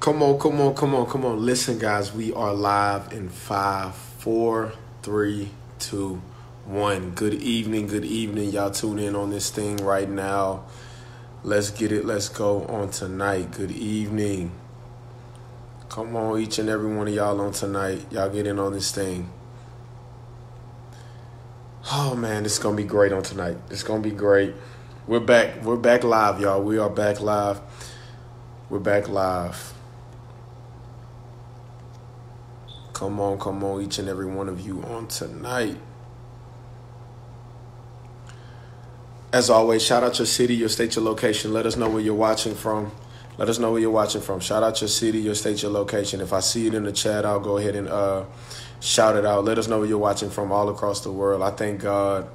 Come on, come on, come on, come on. Listen, guys, we are live in 5, 4, 3, 2, 1. Good evening. Y'all tune in on this thing right now. Let's get it. Let's go on tonight. Good evening. Come on, each and every one of y'all on tonight. Y'all get in on this thing. Oh, man, it's going to be great on tonight. It's going to be great. We're back. We're back live, y'all. We are back live. We're back live. Come on, each and every one of you on tonight. As always, shout out your city, your state, your location. Let us know where you're watching from. Shout out your city, your state, your location. If I see it in the chat, I'll go ahead and shout it out. Let us know where you're watching from all across the world. I thank God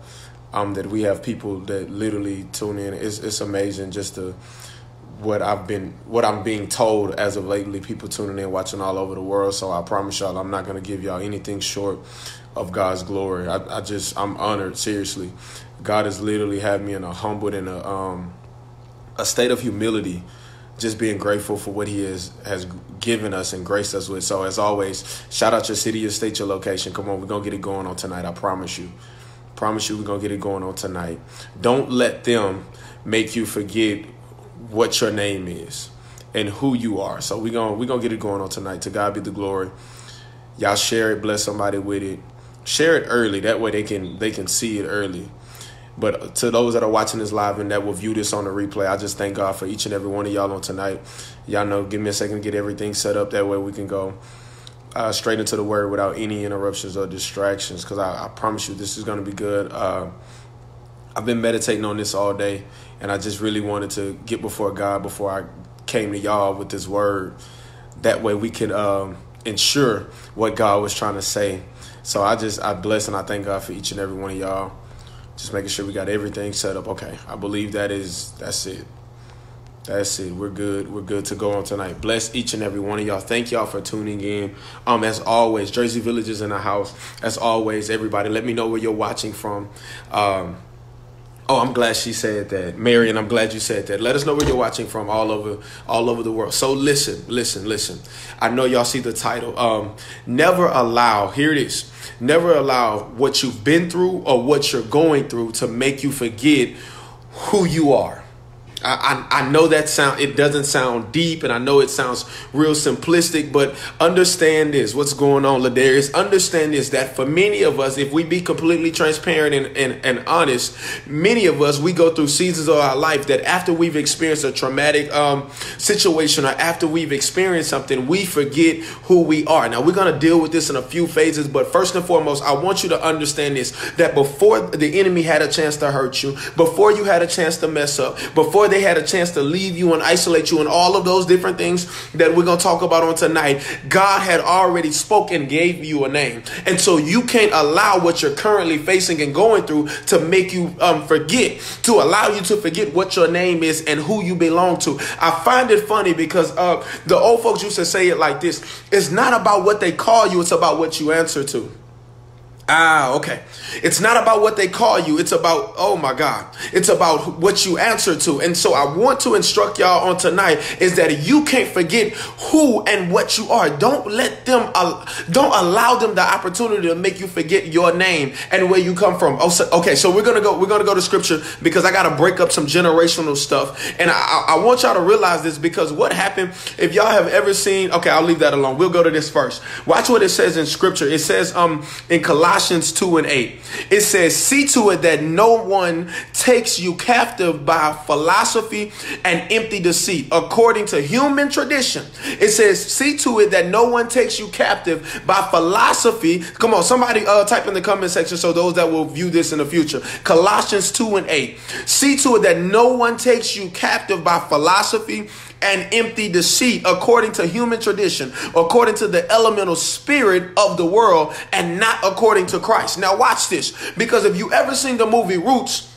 that we have people that literally tune in. It's amazing just to what I'm being told as of lately, people tuning in, watching all over the world. So I promise y'all, I'm not going to give y'all anything short of God's glory. I'm honored, seriously. God has literally had me in a humbled and a state of humility, just being grateful for what he has given us and graced us with. So as always, shout out your city, your state, your location. Come on, we're going to get it going on tonight. I promise you. We're going to get it going on tonight. Don't let them make you forget what your name is and who you are. So we're gonna get it going on tonight. To God be the glory. Y'all share it, bless somebody with it. Share it early. That way they can see it early. But to those that are watching this live and that will view this on the replay, I just thank God for each and every one of y'all on tonight. Y'all know, give me a second to get everything set up. That way we can go straight into the word without any interruptions or distractions, because I promise you this is going to be good. I've been meditating on this all day, and I just really wanted to get before God before I came to y'all with this word. That way we can ensure what God was trying to say. So I bless and I thank God for each and every one of y'all. Just making sure we got everything set up. Okay, I believe that's it. That's it. We're good. We're good to go on tonight. Bless each and every one of y'all. Thank y'all for tuning in. As always, Jersey Village is in the house. As always, everybody, let me know where you're watching from. Oh, I'm glad she said that. Marion, I'm glad you said that. Let us know where you're watching from all over the world. So listen. I know y'all see the title. Never allow, here it is. Never allow what you've been through or what you're going through to make you forget who you are. I know it doesn't sound deep, and I know it sounds real simplistic, but understand this. What's going on, Ladarius? Understand this, that for many of us, if we be completely transparent and honest, many of us, we go through seasons of our life that after we've experienced a traumatic situation or after we've experienced something, we forget who we are. Now, we're going to deal with this in a few phases, but first and foremost, I want you to understand this, that before the enemy had a chance to hurt you, before you had a chance to mess up, before they had a chance to leave you and isolate you and all of those different things that we're going to talk about on tonight, God had already spoken and gave you a name. And so you can't allow what you're currently facing and going through to make you allow you to forget what your name is and who you belong to. I find it funny because the old folks used to say it like this. It's not about what they call you. It's about what you answer to. Okay. It's not about what they call you. It's about, oh my God, it's about what you answer to. And so I want to instruct y'all on tonight is that you can't forget who and what you are. Don't allow them the opportunity to make you forget your name and where you come from. Okay. So we're going to go to scripture because I got to break up some generational stuff. And I want y'all to realize this, because what happened, if y'all have ever seen, okay, I'll leave that alone. We'll go to this first. Watch what it says in scripture. It says, in Colossians 2:8, it says, see to it that no one takes you captive by philosophy and empty deceit, according to human tradition. It says, see to it that no one takes you captive by philosophy. Come on, somebody type in the comment section so those that will view this in the future. Colossians 2:8. See to it that no one takes you captive by philosophy and empty deceit, according to human tradition, according to the elemental spirit of the world, and not according to Christ. Now watch this, because if you ever seen the movie Roots,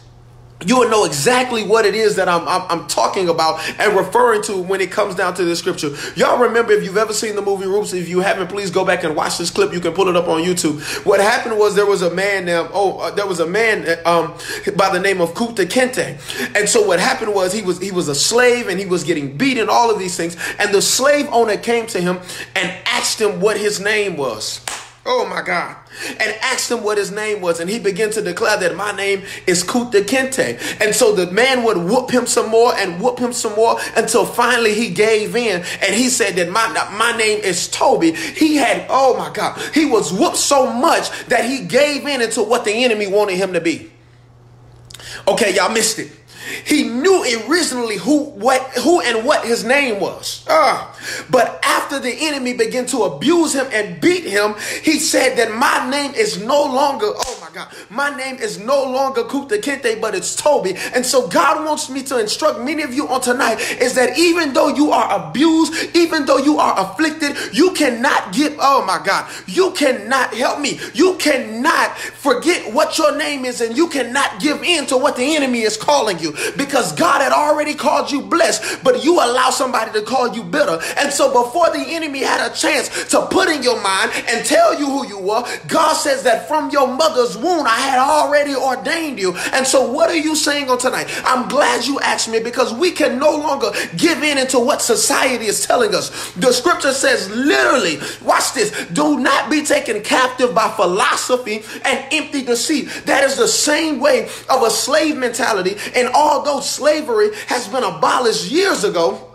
you will know exactly what it is that I'm talking about and referring to when it comes down to this scripture. Y'all remember, if you've ever seen the movie Roots, if you haven't, please go back and watch this clip. You can pull it up on YouTube. What happened was there was a man by the name of Kunta Kinte. And so what happened was he was a slave, and he was getting beaten, all of these things. And the slave owner came to him and asked him what his name was. Oh my God. And asked him what his name was. And he began to declare that my name is Kunta Kinte. And so the man would whoop him some more and whoop him some more until finally he gave in. And he said that my name is Toby. He had, oh my God, he was whooped so much that he gave in into what the enemy wanted him to be. Okay, y'all missed it. He knew originally who and what his name was. But after the enemy began to abuse him and beat him, he said that my name is no longer, oh my God, my name is no longer Kunta Kinte, but it's Toby. And so God wants me to instruct many of you on tonight is that even though you are abused, even though you are afflicted, you cannot oh my God, you cannot help me. You cannot forget what your name is, and you cannot give in to what the enemy is calling you. Because God had already called you blessed, but you allow somebody to call you bitter. And so before the enemy had a chance to put in your mind and tell you who you were, God says that from your mother's womb, I had already ordained you. And so what are you saying on tonight? I'm glad you asked me, because we can no longer give in into what society is telling us. The scripture says literally, watch this, do not be taken captive by philosophy and empty deceit. That is the same way of a slave mentality. And although slavery has been abolished years ago,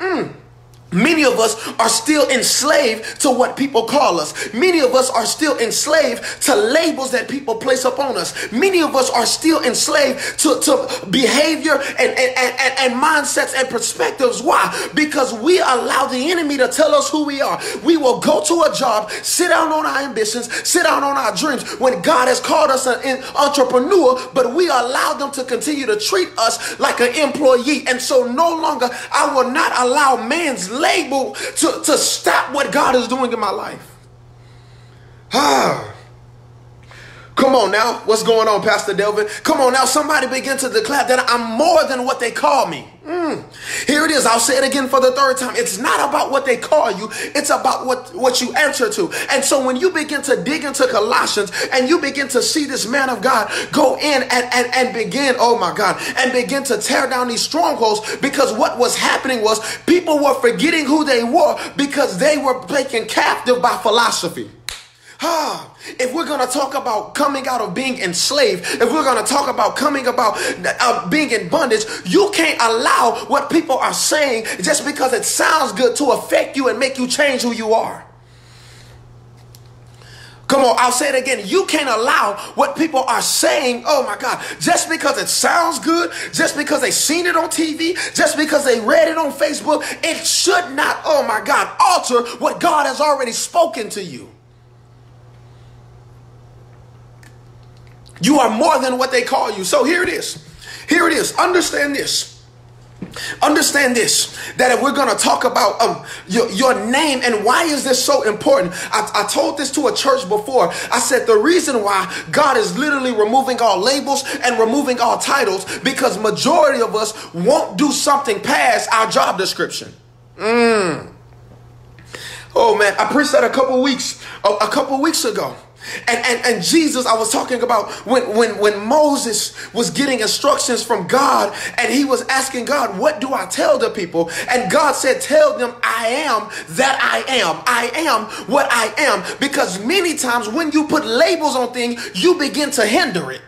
many of us are still enslaved to what people call us. Many of us are still enslaved to labels that people place upon us. Many of us are still enslaved to behavior and mindsets and perspectives. Why? Because we allow the enemy to tell us who we are. We will go to a job, sit down on our ambitions, sit down on our dreams when God has called us an entrepreneur, but we allow them to continue to treat us like an employee. And so no longer, I will not allow man's label to stop what God is doing in my life. Come on now. What's going on, Pastor Delvin? Come on now. Somebody begin to declare that I'm more than what they call me. Here it is. I'll say it again for the third time. It's not about what they call you. It's about what you answer to. And so when you begin to dig into Colossians and you begin to see this man of God go in and begin, oh my God, and begin to tear down these strongholds, because what was happening was people were forgetting who they were because they were taken captive by philosophy. If we're going to talk about coming out of being enslaved, if we're going to talk about coming about being in bondage, you can't allow what people are saying just because it sounds good to affect you and make you change who you are. Come on, I'll say it again. You can't allow what people are saying, oh my God, just because it sounds good, just because they've seen it on TV, just because they read it on Facebook, it should not, oh my God, alter what God has already spoken to you. You are more than what they call you. So here it is. Here it is. Understand this. Understand this, that if we're going to talk about your name and why is this so important, I told this to a church before. I said the reason why God is literally removing all labels and removing all titles, because majority of us won't do something past our job description. Oh man, I preached that a couple weeks ago. And Jesus, I was talking about when Moses was getting instructions from God and he was asking God, what do I tell the people? And God said, tell them I am that I am. I am what I am. Because many times when you put labels on things, you begin to hinder it.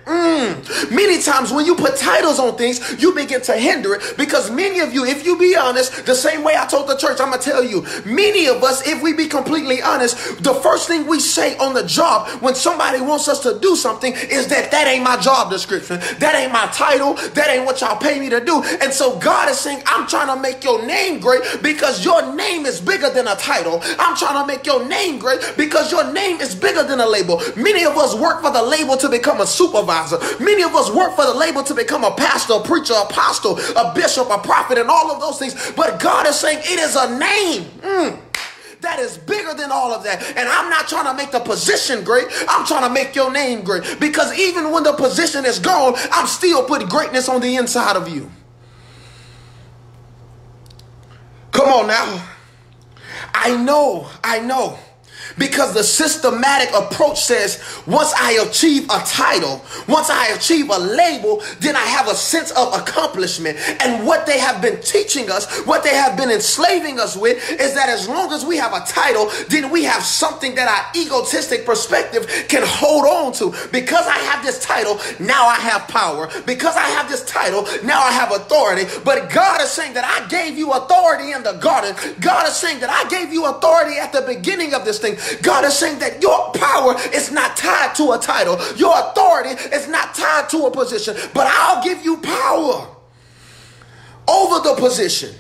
Many times when you put titles on things, you begin to hinder it. Because many of you, if you be honest, the same way I told the church, I'm going to tell you, many of us, if we be completely honest, the first thing we say on the job when somebody wants us to do something is that ain't my job description. That ain't my title. That ain't what y'all pay me to do. And so God is saying, I'm trying to make your name great because your name is bigger than a title. I'm trying to make your name great because your name is bigger than a label. Many of us work for the label to become a supervisor. Many of us work for the label to become a pastor, a preacher, a apostle, a bishop, a prophet, and all of those things. But God is saying it is a name. That that is bigger than all of that. And I'm not trying to make the position great. I'm trying to make your name great. Because even when the position is gone, I'm still putting greatness on the inside of you. Come on now. I know. Because the systematic approach says, once I achieve a title, once I achieve a label, then I have a sense of accomplishment. And what they have been teaching us, what they have been enslaving us with, is that as long as we have a title, then we have something that our egotistic perspective can hold on to. Because I have this title, now I have power. Because I have this title, now I have authority. But God is saying that I gave you authority in the garden. God is saying that I gave you authority at the beginning of this thing. God is saying that your power is not tied to a title. Your authority is not tied to a position. But I'll give you power over the position.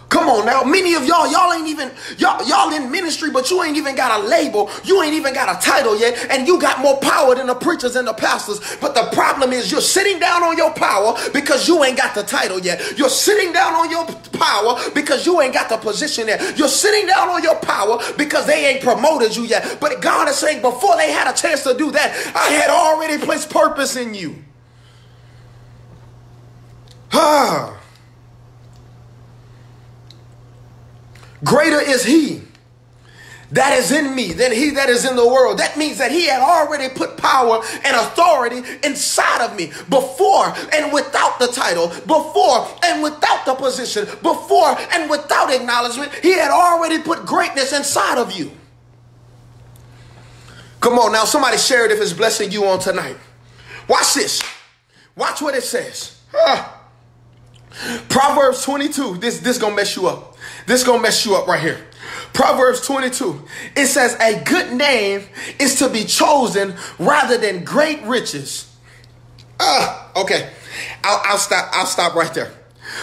Come on now. Many of y'all ain't even, y'all in ministry, but you ain't even got a label. You ain't even got a title yet. And you got more power than the preachers and the pastors. But the problem is you're sitting down on your power because you ain't got the title yet. You're sitting down on your power because you ain't got the position yet. You're sitting down on your power because they ain't promoted you yet. But God is saying before they had a chance to do that, I had already placed purpose in you. Greater is he that is in me than he that is in the world. That means that he had already put power and authority inside of me before and without the title, before and without the position, before and without acknowledgement. He had already put greatness inside of you. Come on now, somebody share it if it's blessing you on tonight. Watch this. Watch what it says. Proverbs 22. This gonna mess you up. This gonna mess you up right here. Proverbs 22. It says a good name is to be chosen rather than great riches. Okay. I'll stop right there.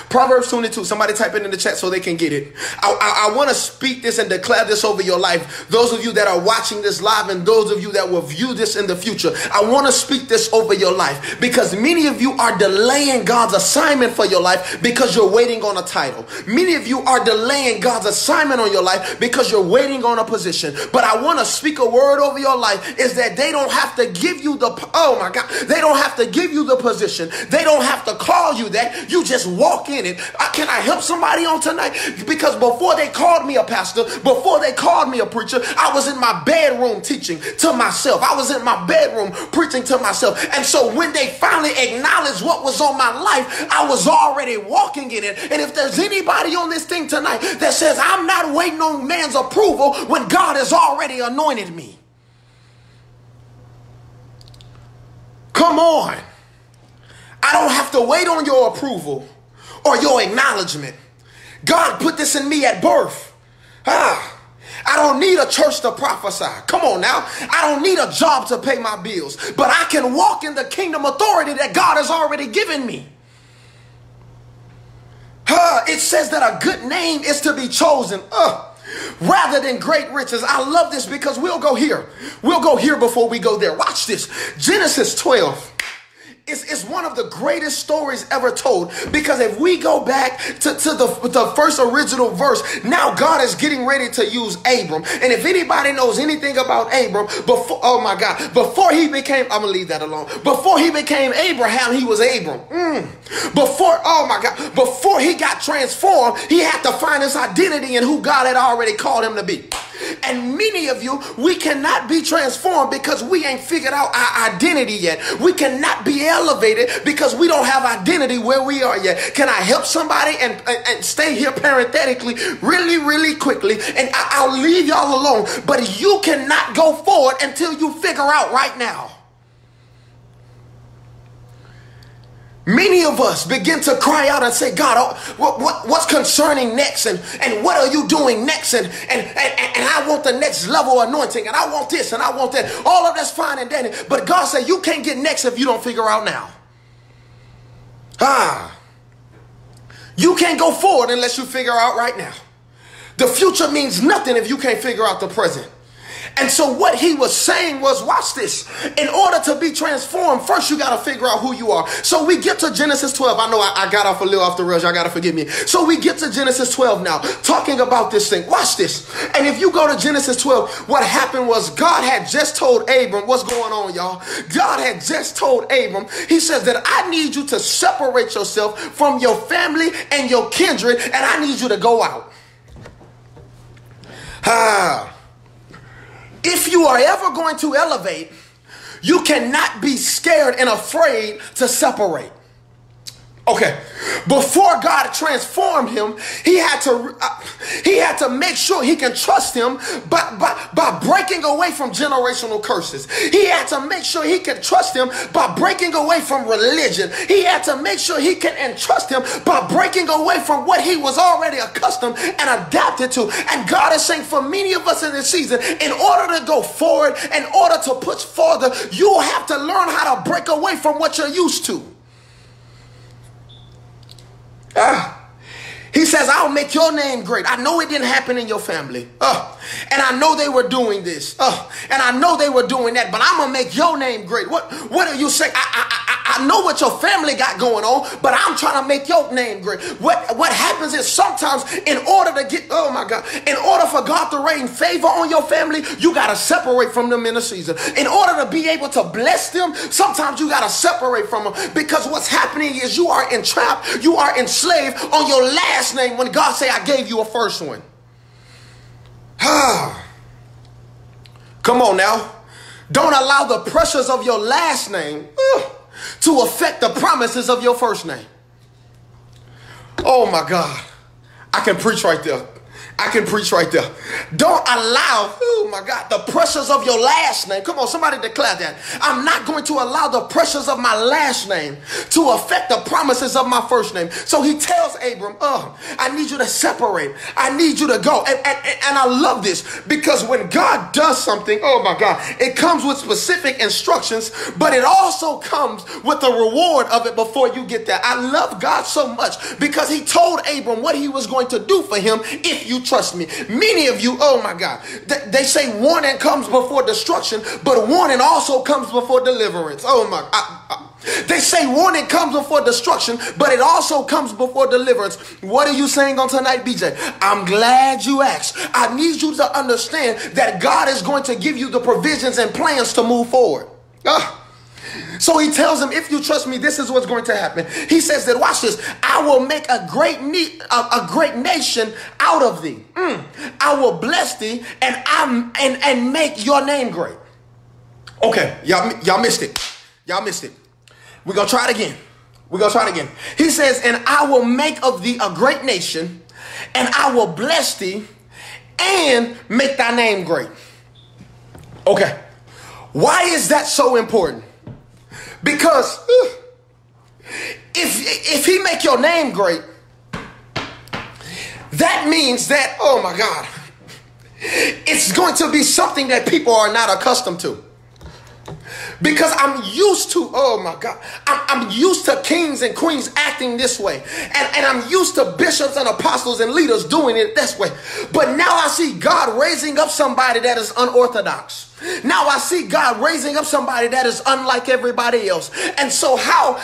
Proverbs 22. Somebody type it in the chat so they can get it. I want to speak this and declare this over your life. Those of you that are watching this live and those of you that will view this in the future, I want to speak this over your life because many of you are delaying God's assignment for your life because you're waiting on a title. Many of you are delaying God's assignment on your life because you're waiting on a position. But I want to speak a word over your life is that they don't have to give you the, oh my God, they don't have to give you the position. They don't have to call you that. You just walk in it. Can I help somebody on tonight? Because before they called me a pastor, before they called me a preacher, I was in my bedroom teaching to myself. I was in my bedroom preaching to myself. And so when they finally acknowledged what was on my life, I was already walking in it. And if there's anybody on this thing tonight that says, I'm not waiting on man's approval when God has already anointed me. Come on. I don't have to wait on your approval or your acknowledgement. God put this in me at birth. I don't need a church to prophesy. Come on now. I don't need a job to pay my bills. But I can walk in the kingdom authority that God has already given me. It says that a good name is to be chosen rather than great riches. I love this because we'll go here. We'll go here before we go there. Watch this. Genesis 12. It's one of the greatest stories ever told because if we go back to the first original verse, now God is getting ready to use Abram. And if anybody knows anything about Abram, before he became, I'm going to leave that alone. Before he became Abraham, he was Abram. Before he got transformed, he had to find his identity in who God had already called him to be. And many of you, we cannot be transformed because we ain't figured out our identity yet. We cannot be elevated because we don't have identity where we are yet. Can I help somebody and stay here parenthetically really, really quickly? And I'll leave y'all alone. But you cannot go forward until you figure out right now. Many of us begin to cry out and say, God, what's concerning next? And what are you doing next? And I want the next level anointing. And I want this and I want that. All of that's fine and dandy. But God said you can't get next if you don't figure out now. You can't go forward unless you figure out right now. The future means nothing if you can't figure out the present. And so what he was saying was, watch this. In order to be transformed, first you got to figure out who you are. So we get to Genesis 12. I know I got off a little off the rails. Y'all got to forgive me. So we get to Genesis 12 now, talking about this thing. Watch this. And if you go to Genesis 12, what happened was God had just told Abram, what's going on, y'all? God had just told Abram, he says that I need you to separate yourself from your family and your kindred, and I need you to go out. If you are ever going to elevate, you cannot be scared and afraid to separate. Okay, before God transformed him, he had to make sure he can trust him by breaking away from generational curses. He had to make sure he can trust him by breaking away from religion. He had to make sure he can entrust him by breaking away from what he was already accustomed and adapted to. And God is saying for many of us in this season, in order to go forward, in order to push farther, you have to learn how to break away from what you're used to. He says, I'll make your name great. I know it didn't happen in your family. And I know they were doing this. And I know they were doing that. But I'm going to make your name great. What are you saying? I know what your family got going on, but I'm trying to make your name great. What happens is sometimes in order to get, oh my God, in order for God to rain favor on your family, you got to separate from them in a season. In order to be able to bless them, sometimes you got to separate from them, because what's happening is you are entrapped, you are enslaved on your last name when God say, I gave you a first one. Come on now. Don't allow the pressures of your last name to affect the promises of your first name. Oh my God. I can preach right there. I can preach right there. Don't allow, oh my God, the pressures of your last name. Come on, somebody declare that. I'm not going to allow the pressures of my last name to affect the promises of my first name. So he tells Abram, I need you to separate. I need you to go. And I love this, because when God does something, oh my God, it comes with specific instructions, but it also comes with the reward of it before you get there. I love God so much because he told Abram what he was going to do for him if you trust me. Many of you, oh my God, they say warning comes before destruction, but warning also comes before deliverance. Oh my, they say warning comes before destruction, but it also comes before deliverance. What are you saying on tonight, BJ? I'm glad you asked. I need you to understand that God is going to give you the provisions and plans to move forward. So he tells him, if you trust me, this is what's going to happen. He says that, watch this, I will make a great nation out of thee. I will bless thee and make your name great. Okay, y'all missed it. Y'all missed it. We're going to try it again. We're going to try it again. He says, and I will make of thee a great nation, and I will bless thee and make thy name great. Okay. Why is that so important? Because if he make your name great, that means that, oh my God, it's going to be something that people are not accustomed to. Because I'm used to, oh my God, I'm used to kings and queens acting this way. And I'm used to bishops and apostles and leaders doing it this way. But now I see God raising up somebody that is unorthodox. Now I see God raising up somebody that is unlike everybody else. And so how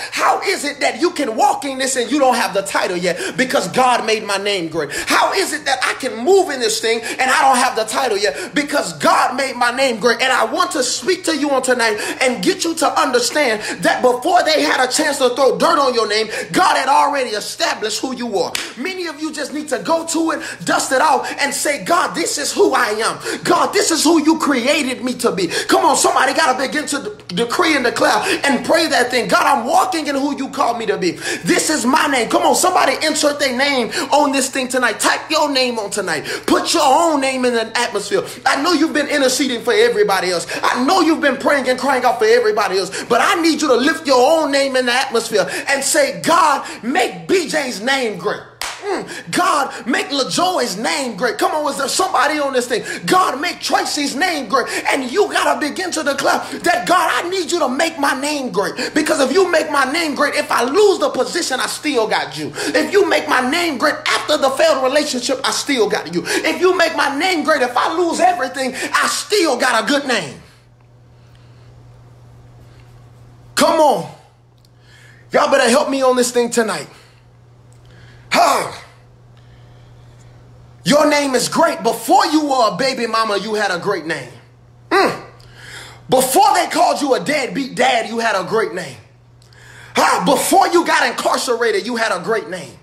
is it that you can walk in this and you don't have the title yet? Because God made my name great. How is it that I can move in this thing and I don't have the title yet? Because God made my name great. And I want to speak to you on tonight and get you to understand that before they had a chance to throw dirt on your name, God had already established who you are. Many of you just need to go to it, dust it off, and say, God, this is who I am. God, this is who you created me to be. Come on, somebody got to begin to decree and declare and pray that thing. God, I'm walking in who you called me to be. This is my name. Come on, somebody insert their name on this thing tonight. Type your name on tonight. Put your own name in the atmosphere. I know you've been interceding for everybody else. I know you've been praying and crying out for everybody else, but I need you to lift your own name in the atmosphere and say, God, make BJ's name great. God, make LaJoy's name great. Come on, is there somebody on this thing? God, make Tracy's name great. And you got to begin to declare that, God, I need you to make my name great. Because if you make my name great, if I lose the position, I still got you. If you make my name great after the failed relationship, I still got you. If you make my name great, if I lose everything, I still got a good name. Come on. Y'all better help me on this thing tonight. Your name is great. Before you were a baby mama, you had a great name. Before they called you a deadbeat dad, you had a great name. Before you got incarcerated, you had a great name.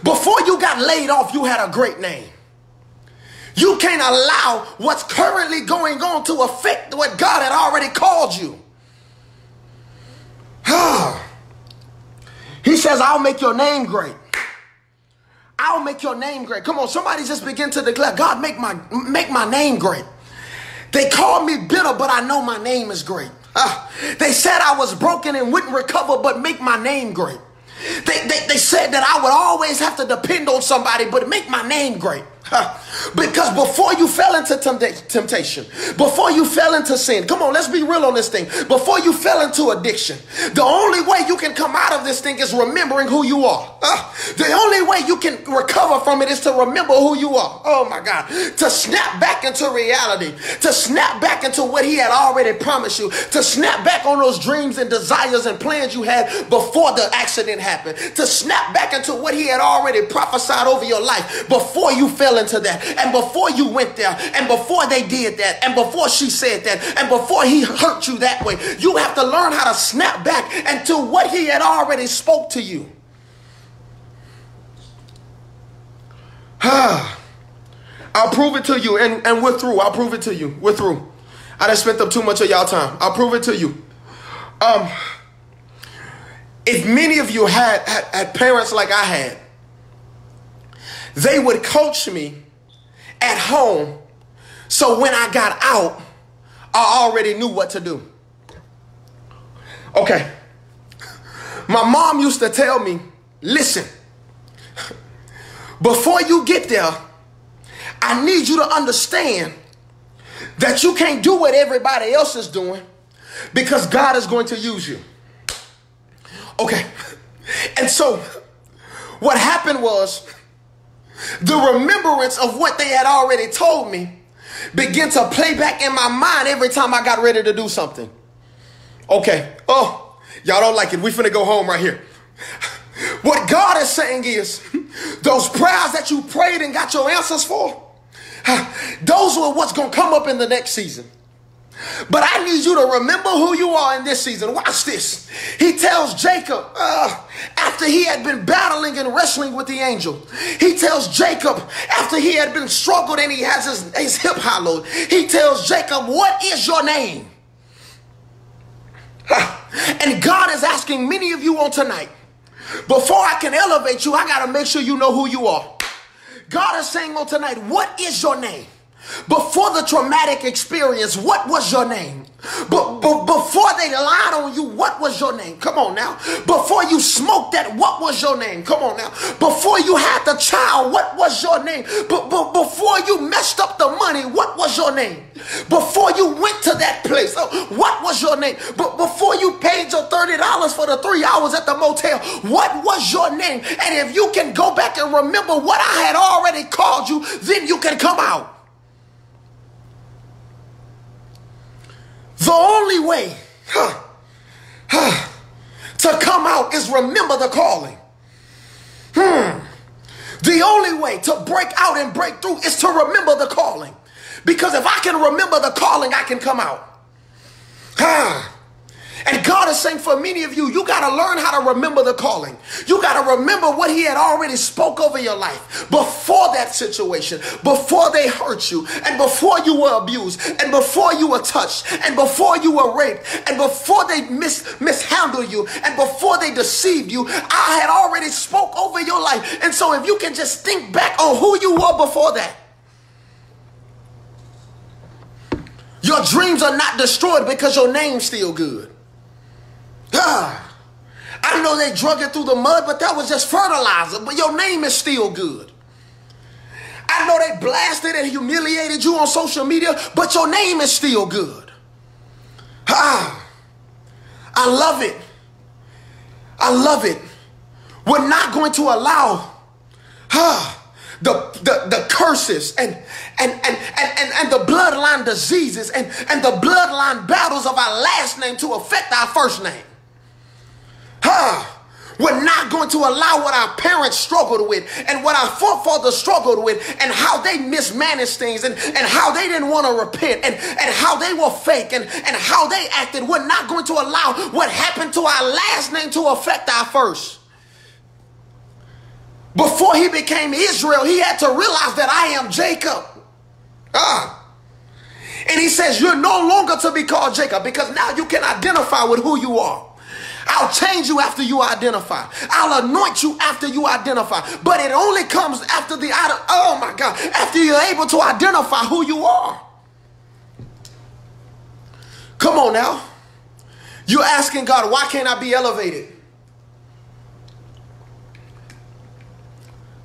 Before you got laid off, you had a great name. You can't allow what's currently going on to affect what God had already called you. He says, I'll make your name great. I'll make your name great. Come on, somebody just begin to declare, God, make my name great. They called me bitter, but I know my name is great. They said I was broken and wouldn't recover, but make my name great. They said that I would always have to depend on somebody, but make my name great. Because before you fell into temptation, before you fell into sin, come on, let's be real on this thing. Before you fell into addiction, the only way you can come out of this thing is remembering who you are. The only way you can recover from it is to remember who you are. Oh my God. To snap back into reality, to snap back into what he had already promised you, to snap back on those dreams and desires and plans you had before the accident happened, to snap back into what he had already prophesied over your life before you fell into that, and before you went there, and before they did that, and before she said that, and before he hurt you that way. You have to learn how to snap back into what he had already spoke to you. I'll prove it to you, and we're through. I'll prove it to you. We're through. I done spent up too much of y'all time. I'll prove it to you. If many of you had parents like I had, they would coach me at home, so when I got out, I already knew what to do. Okay. My mom used to tell me, listen, before you get there, I need you to understand that you can't do what everybody else is doing, because God is going to use you. Okay. And so what happened was, the remembrance of what they had already told me began to play back in my mind every time I got ready to do something. Okay. Oh, y'all don't like it. We finna go home right here. What God is saying is, those prayers that you prayed and got your answers for, those were what's going to come up in the next season. But I need you to remember who you are in this season. Watch this. He tells Jacob, after he had been battling and wrestling with the angel, he tells Jacob, after he had been struggled and he has his hip hollowed, he tells Jacob, what is your name? And God is asking many of you on tonight, before I can elevate you, I got to make sure you know who you are. God is saying on tonight, what is your name? Before the traumatic experience, what was your name? But before they lied on you, what was your name? Come on now. Before you smoked that, what was your name? Come on now. Before you had the child, what was your name? But before you messed up the money, what was your name? Before you went to that place, what was your name? But before you paid your $30 for the 3 hours at the motel, what was your name? And if you can go back and remember what I had already called you, then you can come out. The only way to come out is remember the calling. The only way to break out and break through is to remember the calling. Because if I can remember the calling, I can come out. And God is saying for many of you, you got to learn how to remember the calling. You got to remember what he had already spoke over your life before that situation, before they hurt you, and before you were abused, and before you were touched, and before you were raped, and before they mishandled you, and before they deceived you. I had already spoke over your life. And so if you can just think back on who you were before that, your dreams are not destroyed because your name's still good. I know they drug it through the mud, but that was just fertilizer. But your name is still good. I know they blasted and humiliated you on social media, but your name is still good. I love it. I love it. We're not going to allow the curses and the bloodline diseases and the bloodline battles of our last name to affect our first name. We're not going to allow what our parents struggled with and what our forefathers struggled with and how they mismanaged things and how they didn't want to repent and how they were fake and how they acted. We're not going to allow what happened to our last name to affect our first. Before he became Israel, he had to realize that I am Jacob. And he says, you're no longer to be called Jacob because now you can identify with who you are. I'll change you after you identify. I'll anoint you after you identify. But it only comes after after you're able to identify who you are. Come on now. You're asking God, why can't I be elevated?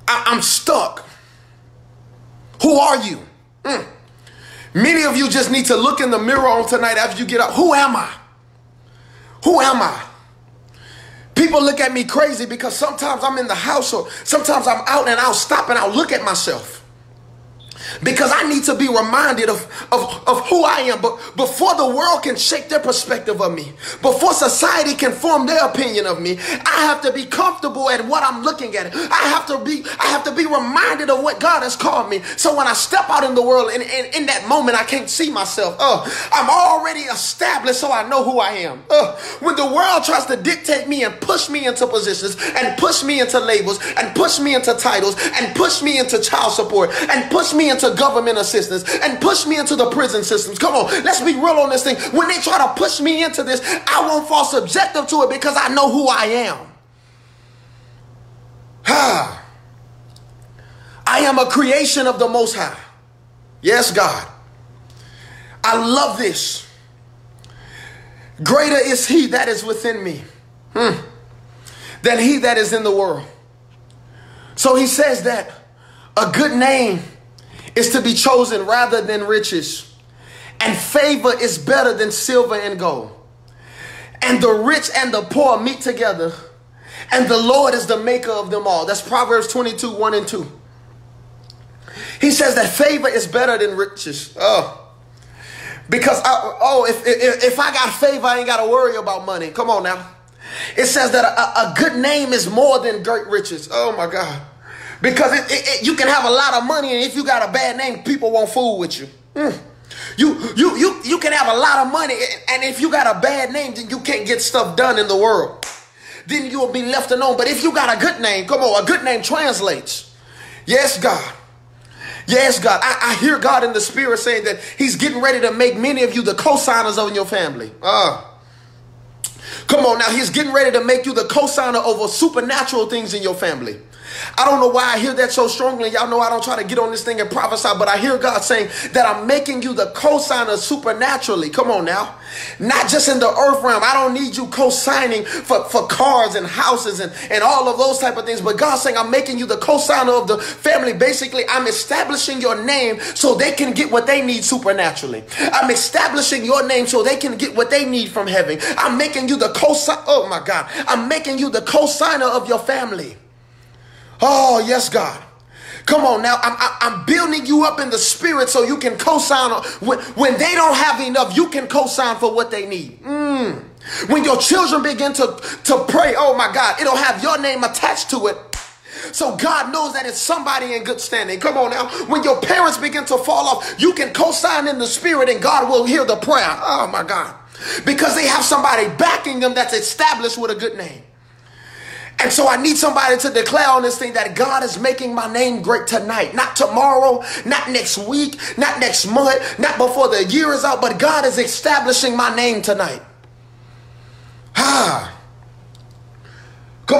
I'm stuck. Who are you? Many of you just need to look in the mirror on tonight after you get up. Who am I? Who am I? People look at me crazy because sometimes I'm in the house or sometimes I'm out and I'll stop and I'll look at myself. Because I need to be reminded of who I am. But before the world can shake their perspective of me, before society can form their opinion of me, I have to be comfortable at what I'm looking at. I have to be reminded of what God has called me. So when I step out in the world, in that moment, I can't see myself. I'm already established, so I know who I am. When the world tries to dictate me and push me into positions and push me into labels and push me into titles and push me into child support and push me into government assistance and push me into the prison systems. Come on, let's be real on this thing. When they try to push me into this, I won't fall subjective to it because I know who I am. I am a creation of the Most High. Yes, God. I love this. Greater is he that is within me than he that is in the world. So he says that a good name is to be chosen rather than riches, and favor is better than silver and gold. And the rich and the poor meet together, and the Lord is the maker of them all. That's Proverbs 22, 1 and 2. He says that favor is better than riches. Because if I got favor, I ain't got to worry about money. Come on now. It says that a good name is more than great riches. Oh my God. Because you can have a lot of money, and if you got a bad name, people won't fool with you. You can have a lot of money, and if you got a bad name, then you can't get stuff done in the world. Then you'll be left alone. But if you got a good name, come on, a good name translates. Yes, God. Yes, God. I hear God in the spirit saying that he's getting ready to make many of you the co-signers of your family. Come on now, he's getting ready to make you the co-signer over supernatural things in your family. I don't know why I hear that so strongly. Y'all know I don't try to get on this thing and prophesy, but I hear God saying that I'm making you the co-signer supernaturally. Come on now. Not just in the earth realm. I don't need you co-signing for cars and houses and all of those type of things. But God's saying I'm making you the co-signer of the family. Basically, I'm establishing your name so they can get what they need supernaturally. I'm establishing your name so they can get what they need from heaven. I'm making you the co-signer. Oh my God. I'm making you the co-signer of your family. Oh, yes, God. Come on now. I'm building you up in the spirit so you can co-sign. When they don't have enough, you can co-sign for what they need. When your children begin to pray, oh my God, it'll have your name attached to it. So God knows that it's somebody in good standing. Come on now. When your parents begin to fall off, you can co-sign in the spirit and God will hear the prayer. Oh my God. Because they have somebody backing them that's established with a good name. And so I need somebody to declare on this thing that God is making my name great tonight. Not tomorrow, not next week, not next month, not before the year is out, but God is establishing my name tonight. Come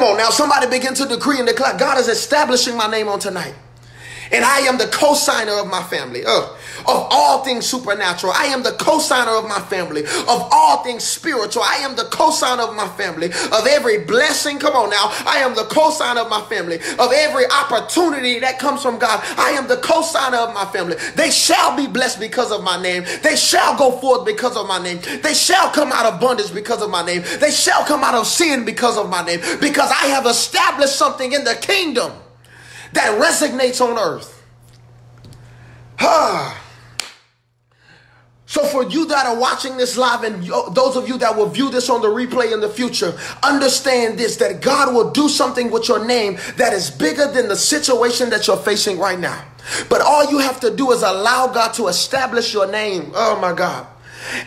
on now, somebody begin to decree and declare, God is establishing my name on tonight. And I am the co-signer of my family, of all things supernatural. I am the co-signer of my family, of all things spiritual. I am the co-signer of my family, of every blessing. Come on now. I am the co-signer of my family, of every opportunity that comes from God. I am the co-signer of my family. They shall be blessed because of my name. They shall go forth because of my name. They shall come out of bondage because of my name. They shall come out of sin because of my name, because I have established something in the kingdom that resonates on earth. So for you that are watching this live, and those of you that will view this on the replay in the future, understand this, that God will do something with your name that is bigger than the situation that you're facing right now. But all you have to do is allow God to establish your name. Oh my God.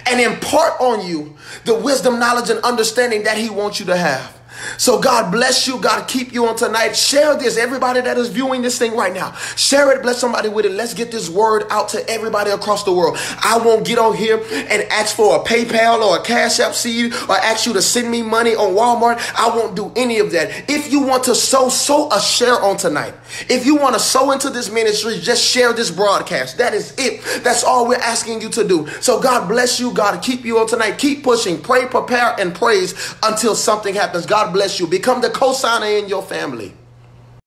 And impart on you the wisdom, knowledge, and understanding that he wants you to have. So God bless you. God keep you on tonight. Share this. Everybody that is viewing this thing right now, share it. Bless somebody with it. Let's get this word out to everybody across the world. I won't get on here and ask for a PayPal or a Cash App seed or ask you to send me money on Walmart. I won't do any of that. If you want to sow a share on tonight. If you want to sow into this ministry, just share this broadcast. That is it. That's all we're asking you to do. So God bless you. God keep you on tonight. Keep pushing. Pray, prepare, and praise until something happens. God bless you. Become the co-signer in your family.